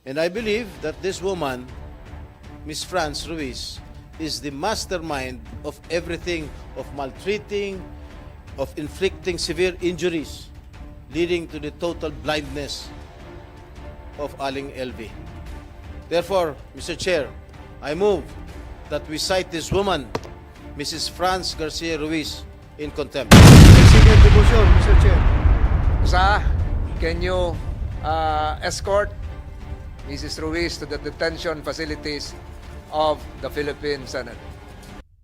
And I believe that this woman, Miss France Ruiz, is the mastermind of everything, of maltreating, of inflicting severe injuries, leading to the total blindness of Aling Elvie. Therefore, Mr. Chair, I move that we cite this woman, Mrs. France Garcia Ruiz, in contempt. Second the motion, Mr. Chair. Can you escort Mrs. Ruiz to the detention facilities of the Philippine Senate?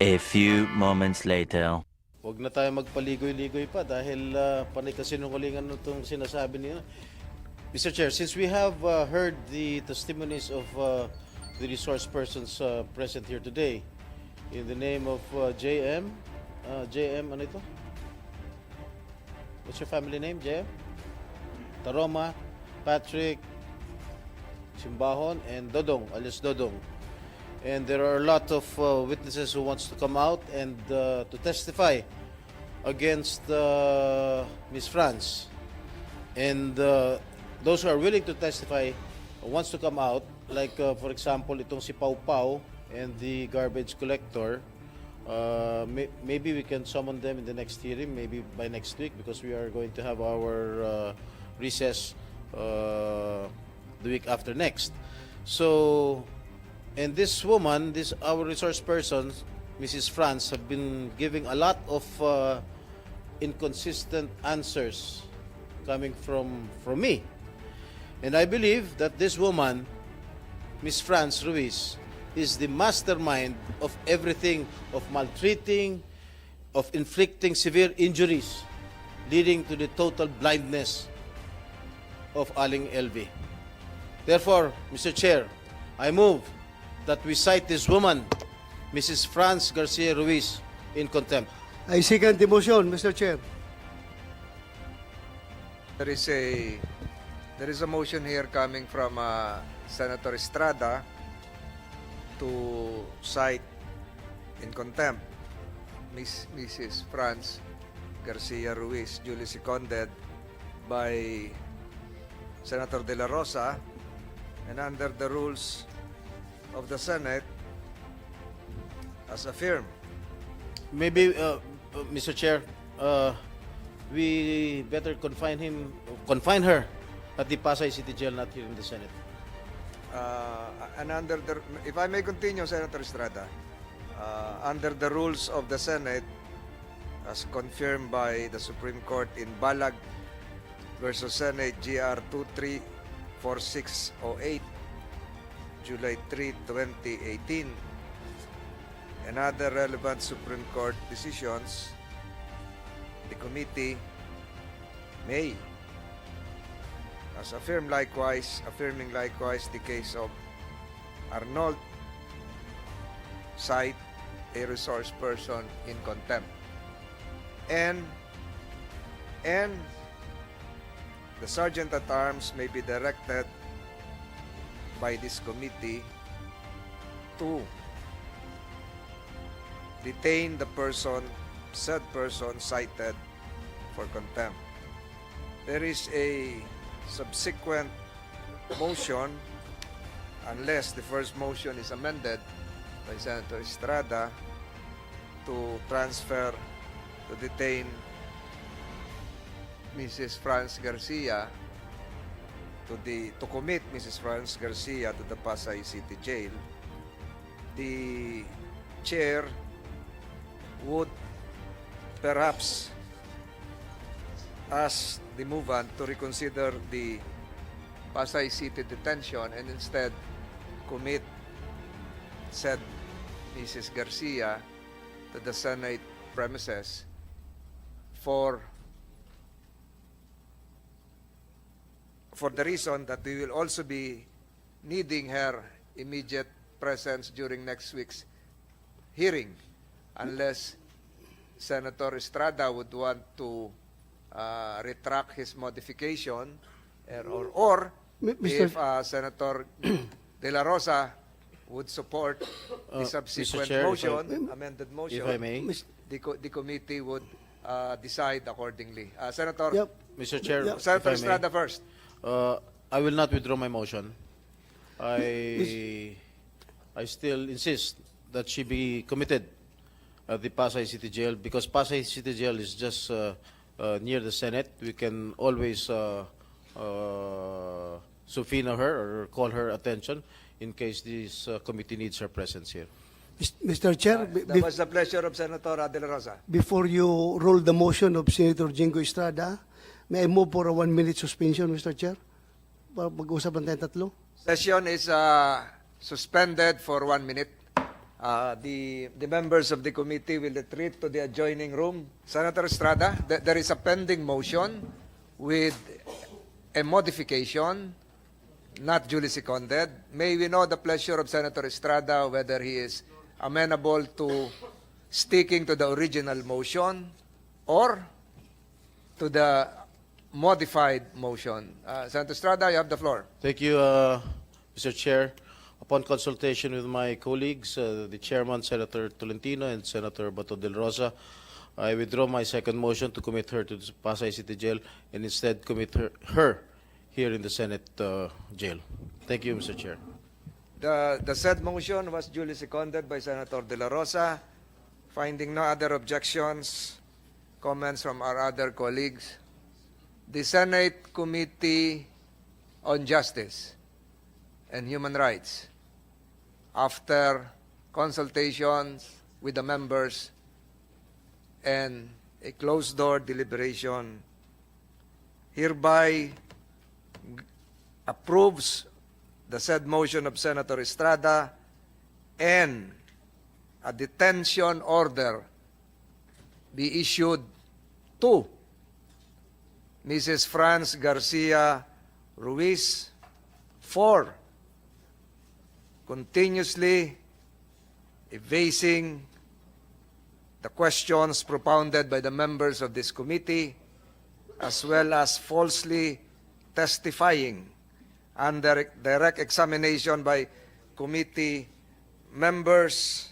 A few moments later. Huwag na tayo magpaligoy-ligoy pa dahil panay kasinungalingan itong sinasabi niya. Mr. Chair, since we have heard the testimonies of the resource persons present here today, in the name of JM, ano ito? What's your family name, JM? Taroma, Patrick, Simbahon, and Dodong, alias Dodong. And there are a lot of witnesses who wants to come out and to testify against Miss France. And those who are willing to testify wants to come out, like for example, itong si Pau Pau and the garbage collector. Maybe we can summon them in the next hearing, maybe by next week, because we are going to have our recess the week after next. So, and this woman, our resource persons, Mrs. France, have been giving a lot of inconsistent answers coming from me. And I believe that this woman, Miss France Ruiz, is the mastermind of everything, of maltreating, of inflicting severe injuries, leading to the total blindness of Aling Elvie. Therefore, Mr. Chair, I move that we cite this woman, Mrs. France Garcia Ruiz, in contempt. I second the motion, Mr. Chair. There is a motion here coming from Senator Estrada to cite in contempt Mrs. France Garcia Ruiz, duly seconded by Senator De La Rosa, and under the rules of the Senate, as affirmed. Maybe, Mr. Chair, we better confine her at the Pasay City Jail, not here in the Senate. And under the, if I may continue, Senator Estrada, under the rules of the Senate, as confirmed by the Supreme Court in Bulag versus Senate GR 234608, July 3, 2018, and other relevant Supreme Court decisions, the committee may, as affirming likewise the case of Arnold, cite a resource person in contempt. And the Sergeant at Arms may be directed by this committee to detain the said person cited for contempt. There is a subsequent motion, unless the first motion is amended by Senator Estrada, to transfer, to detain Mrs. France Garcia, to commit Mrs. France Garcia to the Pasay City Jail. The chair would perhaps ask the movant to reconsider the Pasay City detention and instead commit said Mrs. Garcia to the Senate premises for the reason that we will also be needing her immediate presence during next week's hearing, unless Senator Estrada would want to retract his modification, or if Senator De La Rosa would support the subsequent Chair, motion, amended motion, if I may. the committee would decide accordingly. Senator, Yep. Mr. Chair, Yeah. Senator if I may. Estrada first. I will not withdraw my motion. I still insist that she be committed at the Pasay City Jail, because Pasay City Jail is just near the Senate. We can always subpoena her or call her attention in case this committee needs her presence here. Mr. Chair, That was the pleasure of Senator De La Rosa. before you rule the motion of Senator Jingo Estrada, may I move for a 1-minute suspension, Mr. Chair? Para mag-usapan tayong tatlo. Session is suspended for 1 minute. The members of the committee will retreat to the adjoining room. Senator Estrada, there is a pending motion with a modification, not duly seconded. May we know the pleasure of Senator Estrada, whether he is amenable to sticking to the original motion or to the modified motion. Senator Estrada, you have the floor. Thank you, Mr. Chair. Upon consultation with my colleagues, the chairman, Senator Tolentino, and Senator Bato del Rosa, I withdraw my second motion to commit her to the Pasay City Jail and instead commit her here in the Senate jail. Thank you, Mr. Chair. The said motion was duly seconded by Senator De La Rosa. Finding no other objections, comments from our other colleagues, the Senate Committee on Justice and Human Rights, after consultations with the members and a closed-door deliberation, hereby approves the said motion of Senator Estrada and a detention order be issued to Mrs. Franz Garcia Ruiz for continuously evading the questions propounded by the members of this committee, as well as falsely testifying under direct examination by committee members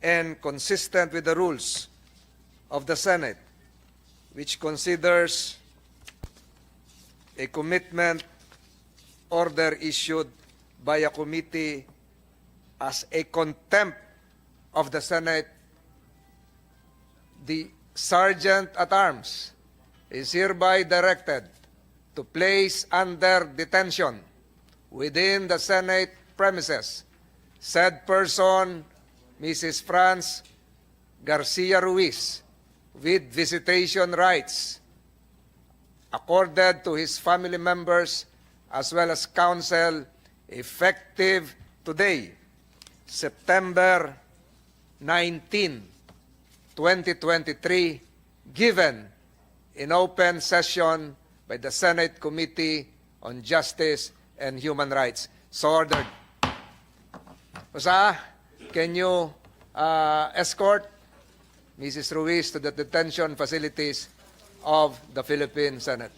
and consistent with the rules of the Senate, which considers a commitment order issued by a committee as a contempt of the Senate. The Sergeant at Arms is hereby directed to place under detention within the Senate premises said person, Mrs. Franz Garcia Ruiz, with visitation rights accorded to his family members as well as counsel, effective today, September 19, 2023, given in open session by the Senate Committee on Justice and Human Rights. So ordered. Osa, can you escort Mrs. Ruiz to the detention facilities of the Philippine Senate?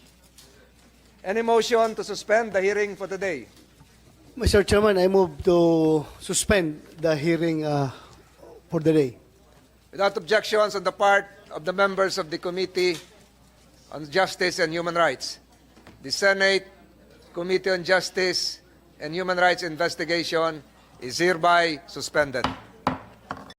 Any motion to suspend the hearing for today? Mr. Chairman, I move to suspend the hearing for the day. Without objections on the part of the members of the Committee on Justice and Human Rights, the Senate Committee on Justice and Human Rights investigation is hereby suspended.